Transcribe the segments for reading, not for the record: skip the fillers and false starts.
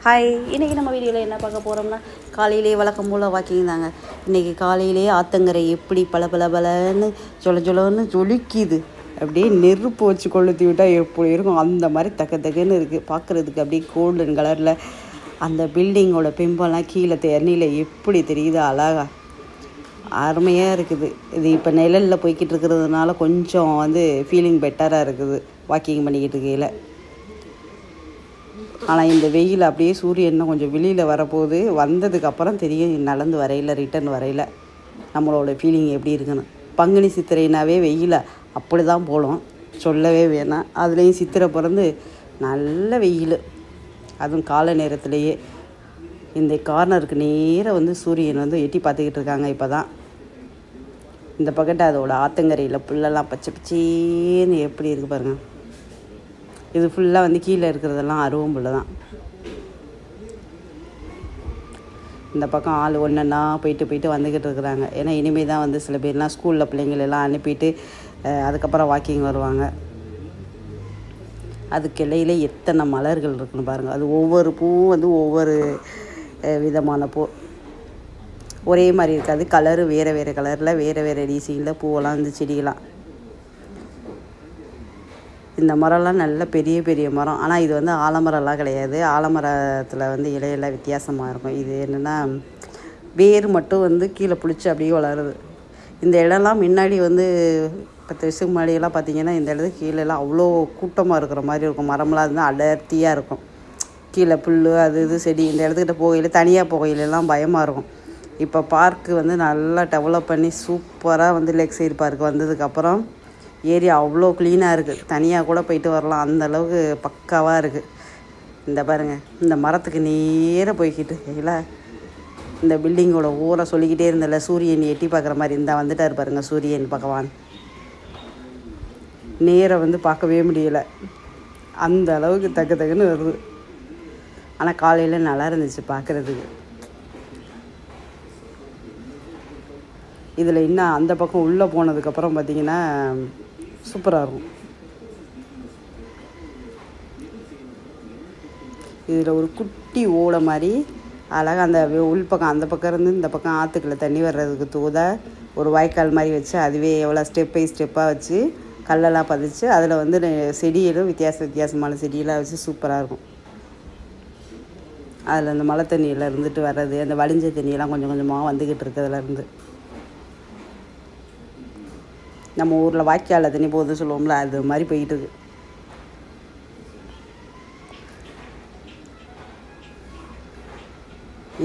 Hi, இன்றைக்கி நம்ம வீடியோவில் என்ன பார்க்க போகிறோம்னா, காலையிலே வழக்கம் போல் வாக்கிங் தாங்க. இன்றைக்கி காலையிலே ஆத்தங்கரை எப்படி பலன்னு ஜொலன்னு ஜொலிக்குது. அப்படியே நெருப்பு வச்சு கொளுத்தி விட்டால் எப்படி இருக்கும் அந்த மாதிரி தக்கன்னு இருக்குது. பார்க்குறதுக்கு அப்படியே கோல்டன் கலரில் அந்த பில்டிங்கோட பிம்பம்லாம் கீழே தண்ணியில் எப்படி தெரியுது, அழகா அருமையாக இருக்குது. இது இப்போ நிழலில் போய்கிட்டு இருக்கிறதுனால கொஞ்சம் ஃபீலிங் பெட்டராக இருக்குது வாக்கிங் பண்ணிக்கிட்டு இருக்கையில். ஆனால் இந்த வெயில் அப்படியே சூரியன் கொஞ்சம் வெளியில் வரப்போகுது. வந்ததுக்கப்புறம் தெரியும் நடந்து வரையில் ரிட்டன் வரையில் நம்மளோட ஃபீலிங் எப்படி இருக்குன்னு. பங்குனி சித்திரைனாவே வெயில் அப்படி தான் போகணும், சொல்லவே வேணாம். அதுலேயும் சித்திரை பிறந்து நல்ல வெயில், அதுவும் காலை நேரத்துலேயே. இந்த கார்னருக்கு நேராக சூரியன் எட்டி பார்த்துக்கிட்டு இருக்காங்க. இப்போ தான் இந்த பக்கத்து அதோட ஆத்தங்கரையில் புல்லெல்லாம் பச்சை பச்சேன்னு எப்படி இருக்குது பாருங்கள். இது ஃபுல்லாக கீழே இருக்கிறதெல்லாம் அருவம்புல்லை தான். இந்த பக்கம் ஆள் ஒன்றுன்னா போயிட்டு வந்துக்கிட்டு இருக்கிறாங்க. ஏன்னா இனிமேல் தான் சில பேர்லாம் ஸ்கூலில் பிள்ளைங்களெல்லாம் அனுப்பிட்டு அதுக்கப்புறம் வாக்கிங் வருவாங்க. அதுக்கு இடையில எத்தனை மலர்கள் இருக்குன்னு பாருங்கள். அது ஒவ்வொரு பூவும் ஒவ்வொரு விதமான பூ, ஒரே மாதிரி இருக்காது. கலரு வேறு கலரில் வேறு டிசைனில் பூவெல்லாம் செடியெல்லாம். இந்த மரம்லாம் நல்ல பெரிய மரம். ஆனால் இது ஆலமரம்லாம் கிடையாது. ஆலமரத்தில் இலையெல்லாம் வித்தியாசமாக இருக்கும். இது என்னென்னா வேர் மட்டும் கீழே பிடிச்சி அப்படியே வளருது. இந்த இடம்லாம் முன்னாடி 10 வருஷத்துக்கு முன்னாடியெல்லாம் பார்த்திங்கன்னா இந்த இடத்துக்கு கீழெல்லாம் அவ்வளோ கூட்டமாக இருக்கிற மாதிரி இருக்கும். மரம்லாம் இருந்தால் அடர்த்தியாக இருக்கும். கீழே புல் அது செடி. இந்த இடத்துக்கிட்ட போகையில் தனியாக போகையிலெல்லாம் பயமாக இருக்கும். இப்போ பார்க்கு நல்லா டெவலப் பண்ணி சூப்பராக லேக் சைடு பார்க்கு வந்ததுக்கப்புறம் ஏரியா அவ்வளோ க்ளீனாக இருக்குது. தனியாக கூட போயிட்டு வரலாம், அந்தளவுக்கு பக்காவாக இருக்குது. இந்த பாருங்கள், இந்த மரத்துக்கு நேராக போய்கிட்டு இல்லை, இந்த பில்டிங்கோட ஊரை சொல்லிக்கிட்டே இருந்தல சூரியன் எட்டி பார்க்குற மாதிரி. இந்த வந்துட்டார் பாருங்கள் சூரியன் பகவான். நேராக பார்க்கவே முடியலை, அந்த அளவுக்கு தக்குன்னு வருது. ஆனால் காலையில் நல்லா இருந்துச்சு பார்க்குறதுக்கு. இதில் இன்னும் அந்த பக்கம் உள்ளே போனதுக்கப்புறம் பார்த்திங்கன்னா சூப்பராக இருக்கும். இதில் ஒரு குட்டி ஓடை மாதிரி அழகாக அந்த உள்பக்கம் அந்த பக்கம் இருந்து இந்த பக்கம் ஆற்றுக்குள்ளே தண்ணி வர்றதுக்கு தூத ஒரு வாய்க்கால் மாதிரி வச்சு, அதுவே எவ்வளோ ஸ்டெப் பை ஸ்டெப்பாக வச்சு கல்லெல்லாம் பதிச்சு அதில் செடியிலும் வித்தியாசமான செடியெல்லாம் வச்சு சூப்பராக இருக்கும். அதில் அந்த மழை தண்ணியில் இருந்துட்டு வர்றது, அந்த வலிஞ்ச தண்ணியெல்லாம் கொஞ்சம் கொஞ்சமாக வந்துக்கிட்டு இருக்கிறதுலேருந்து நம்ம ஊரில் வாய்க்காலில் தண்ணி போகுது சொல்லுவோம்ல, அது மாதிரி போயிட்டு இருக்கு.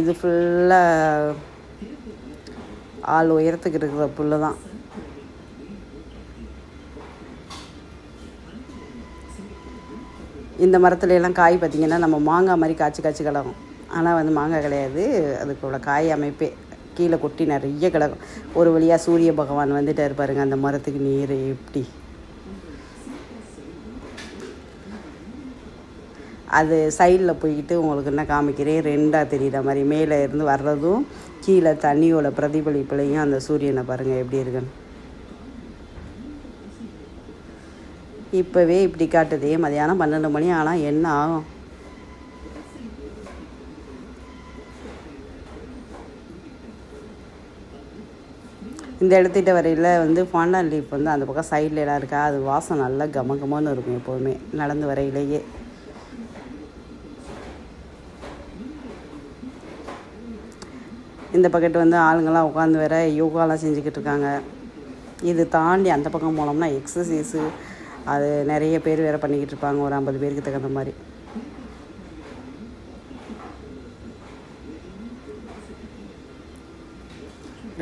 இது ஃபுல்லாக ஆள் உயரத்துக்கு இருக்கிற புல்லு தான். இந்த மரத்துலலாம் காய் பார்த்திங்கன்னா நம்ம மாங்காய் மாதிரி காய்ச்சி கிடக்கும். ஆனால் மாங்காய் கிடையாது, அதுக்குள்ள காய் அமைப்பே கீழே கொட்டி நிறைய கிடக்கும். ஒரு வழியாக சூரிய பகவான் வந்துட்டார் பாருங்க அந்த மரத்துக்கு நீர் எப்படி. அது சைடில் போய்கிட்டு உங்களுக்கு என்ன காமிக்கிறேன், 2ஆக தெரியுற மாதிரி மேலே இருந்து வர்றதும் கீழே தண்ணியோட பிரதிபலிப்புலையும் அந்த சூரியனை பாருங்கள் எப்படி இருக்குன்னு. இப்போவே இப்படி காட்டுதே, மதியானம் 12 மணி ஆனால் என்ன ஆகும்? இந்த இடத்திட்ட வரையில் ஃபாண்டான் லீஃப் அந்த பக்கம் சைடில் எல்லாம் இருக்கா, அது வாசம் நல்லா கமகமான்னு இருக்கும் எப்போதுமே நடந்து வரையிலேயே. இந்த பக்கத்து ஆளுங்கள்லாம் உட்காந்து வேற யோகாலாம் செஞ்சுக்கிட்டு இருக்காங்க. இது தாண்டி அந்த பக்கம் போனோம்னா எக்ஸசைஸு அது நிறைய பேர் வேறு பண்ணிக்கிட்டு இருப்பாங்க, ஒரு 50 பேருக்கு தகுந்த மாதிரி.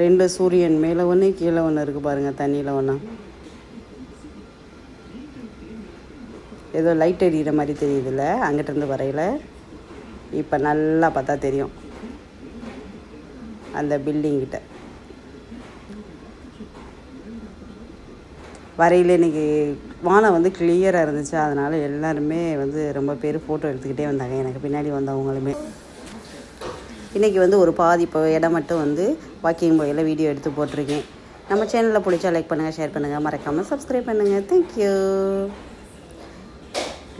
ரெண்டு சூரியன் மேலே ஒன்று கீழே ஒன்று இருக்குது பாருங்கள், தண்ணியில் ஒன்று ஏதோ லைட் எரியிற மாதிரி தெரியுதுல்ல அங்கிட்டிருந்து வரையில். இப்போ நல்லா பார்த்தா தெரியும் அந்த பில்டிங்கிட்ட வரையில். இன்றைக்கி வானம் கிளியராக இருந்துச்சு, அதனால் எல்லாருமே ரொம்ப பேர் ஃபோட்டோ எடுத்துக்கிட்டே வந்தாங்க. எனக்கு பின்னாடி வந்தவங்களுமே இன்றைக்கி ஒரு பாதி இடம் மட்டும் வாக்கிங் போயில் வீடியோ எடுத்து போட்டிருக்கேன். நம்ம சேனலில் பிடிச்சா லைக் பண்ணுங்கள், ஷேர் பண்ணுங்கள், மறக்காமல் சப்ஸ்கிரைப் பண்ணுங்கள். தேங்க்யூ.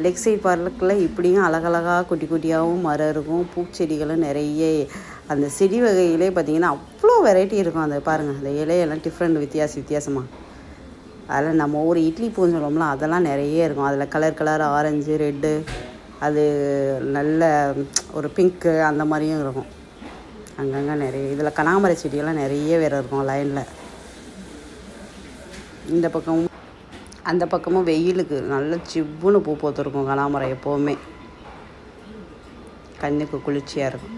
லெக் சைட் பார்க்கில் இப்படியும் அழகழகாக குட்டி குட்டியாகவும் மரம் இருக்கும், பூச்செடிகளும் நிறைய. அந்த செடி வகையிலே பார்த்திங்கன்னா அவ்வளோ வெரைட்டி இருக்கும். அந்த பாருங்கள், அந்த இலையெல்லாம் டிஃப்ரெண்ட் வித்தியாசமாக. அதில் நம்ம ஒரு இட்லி பூன்னு சொல்லுவோம்ல, அதெல்லாம் நிறைய இருக்கும். அதில் கலர் ஆரஞ்சு, ரெட்டு, அது நல்ல ஒரு பிங்க்கு அந்த மாதிரியும் இருக்கும். அங்கங்கே நிறைய. இதில் கனகாமர செடியெல்லாம் நிறைய வேறு இருக்கும் லைனில். இந்த பக்கமும் அந்த பக்கமும் வெயிலுக்கு நல்ல சிவ்வுன்னு பூ பூத்துருக்கும் கனகாமரம். எப்போவுமே கண்ணுக்கு குளிர்ச்சியாக இருக்கும்.